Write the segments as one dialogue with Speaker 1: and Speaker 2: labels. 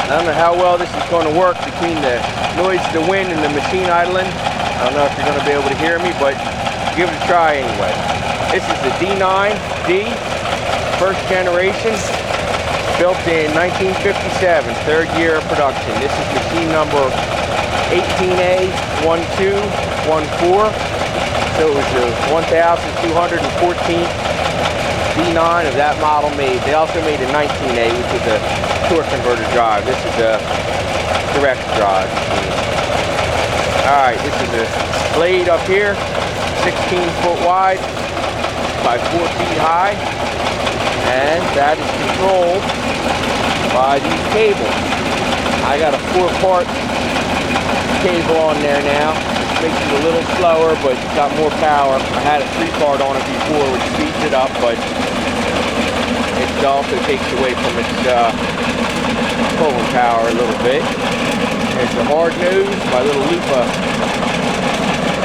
Speaker 1: I don't know how well this is going to work between the noise of the wind and the machine idling. I don't know if you're going to be able to hear me, but give it a try anyway. This is the D9D, first generation, built in 1957, third year of production. This is machine number 18A1214. So it was the 1214th D9 of that model made. They also made a 19A, which was a torque converter drive. This is a direct drive machine. Alright, this is a blade up here, 16 foot wide by 4 feet high, and that is controlled by these cables. I got a 4-part cable on there now. Makes it a little slower, but it's got more power. I had a 3-part on it before, which speeds it up, but it also takes away from its pulling power a little bit. There's the hard nose, my little loop of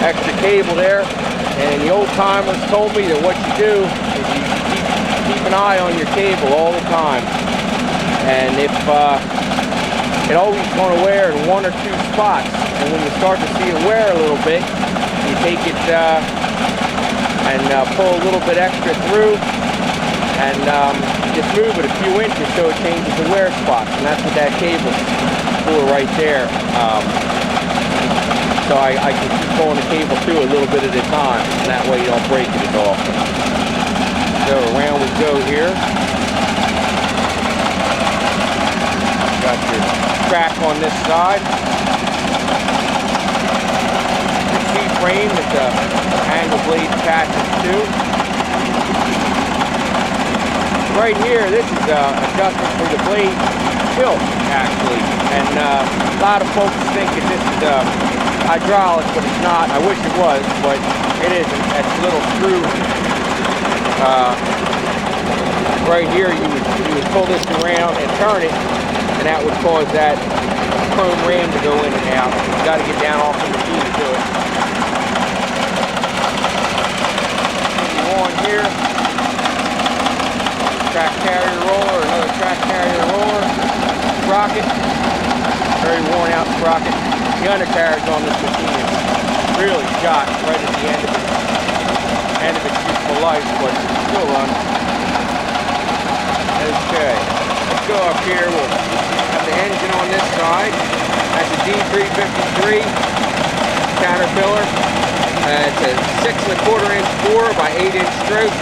Speaker 1: extra cable there. And the old timers told me that what you do is you keep an eye on your cable all the time. And if it always going to wear in 1 or 2 spots, and when you start to see it wear a little bit, you take it and pull a little bit extra through, and just move it a few inches so it changes the wear spots, and that's what that cable's for right there. So I can keep pulling the cable through a little bit at a time, and that way you don't break it at all. So around we go here. Got your track on this side. Your C-frame that the angle blade attaches to. Right here, this is adjustment for the blade tilt, actually. And a lot of folks think that this is hydraulic, but it's not. I wish it was, but it isn't. That's a little screw. Right here, you would pull this around and turn it, and that would cause that chrome ram to go in and out. You've got to get down off the machine to do it. Continue on here. Track carrier roller, another track carrier roller. Sprocket. Very worn out sprocket. The undercarriage on this machine is really shot right at the end of its useful life, but it still runs. Okay, let's go up here. We'll have the engine on this side. That's a D353 Caterpillar. It's a 6¼ inch bore by 8-inch stroke.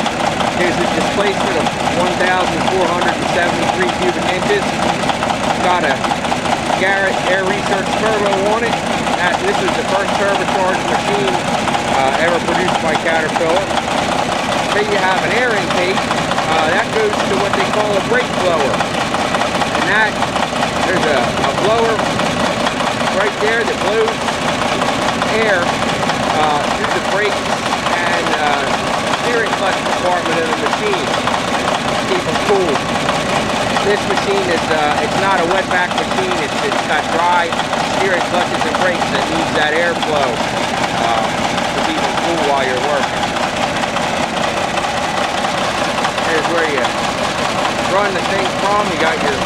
Speaker 1: Here's a displacement of 1,473 cubic inches. It's got a Garrett Air Research turbo on it. This is the first turbocharged machine ever produced by Caterpillar. Then you have an air intake. That goes to what they call a brake blower. And that, there's a blower right there that blows air through the brakes and steering clutch compartment of the machine to keep them cool. This machine is, it's not a wetback machine. It's got dry steering clutches and brakes that needs that airflow to keep them cool while you're working. Here's where you run the thing from. You got your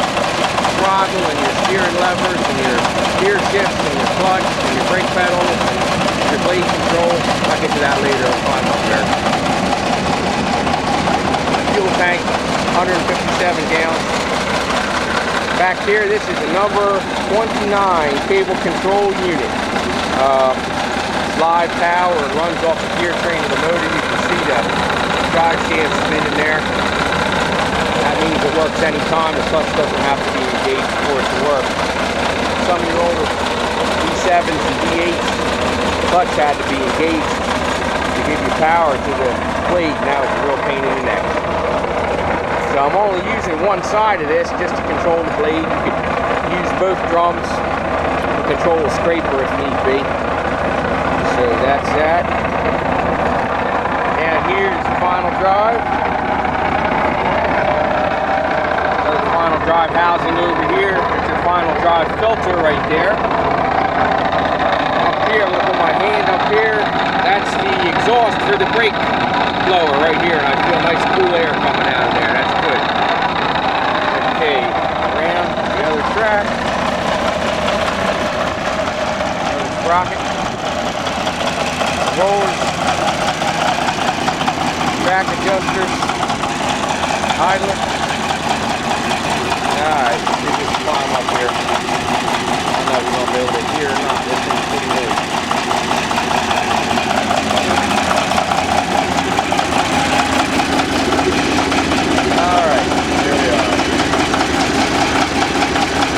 Speaker 1: throttle and your steering levers and your gear shifts and your clutch and your brake pedals and your blade control. I'll get to that later. I'll climb up there. Fuel tank, 157 gallons. Back here, this is the number 29 cable control unit. Live power, runs off the gear train of the motor. You can see the drive shaft spinning there. That means it works anytime. The clutch doesn't have to be engaged for it to work. Some of your older D7s and D8s, the clutch had to be engaged to give you power to the blade. Now it's a real pain in the neck. So I'm only using one side of this just to control the blade. You could use both drums to control a scraper if need be. So that's that. And here's the final drive. There's the final drive housing over here. There's your final drive filter right there. Up here, look at my hand up here. That's the exhaust for the brake blower right here. And I feel nice cool air coming out of there. That's good. Okay, around the other track. sprocket, rollers, track adjusters, idler. Alright, let's see if we can climb up here. I don't know if we're going to be able to hear or not. This thing's pretty new. Alright, here we are.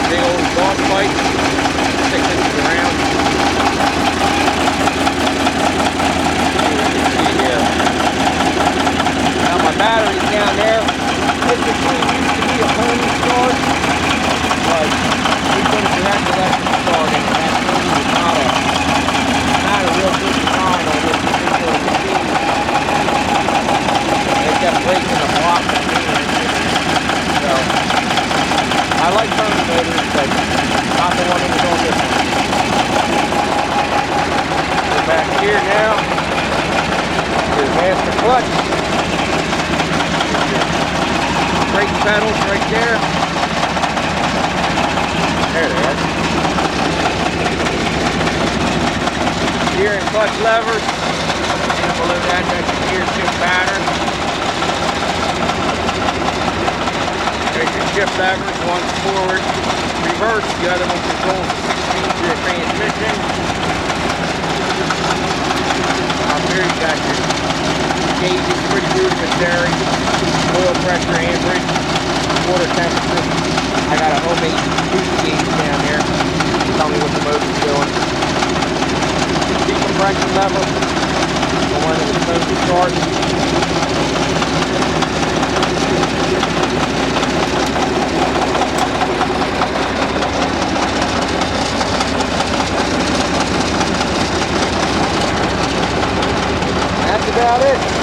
Speaker 1: Big old dog fight, 6 inches around. Now my battery's down there. This machine used to be a Pony start, but we put a direct electric start in, and that Pony was not a real good design on this particular machine. They kept breaking the block on me, so I like Pony motors, but not the one that was on this one. Go back here now. Here's master clutch. Brake pedals right there. There they are. Gear and clutch levers. And below that, that's your gear shift pattern. There's your shift levers. One's forward, reverse. The other one controls the 6-speed to the transmission. Up here you got your gauges, pretty rudimentary. Oil pressure, amperage, water temperature. I got a homemade duty gauge down there. Tell me what the motor's doing. Decompression lever. The one that was supposed to start. That's about it.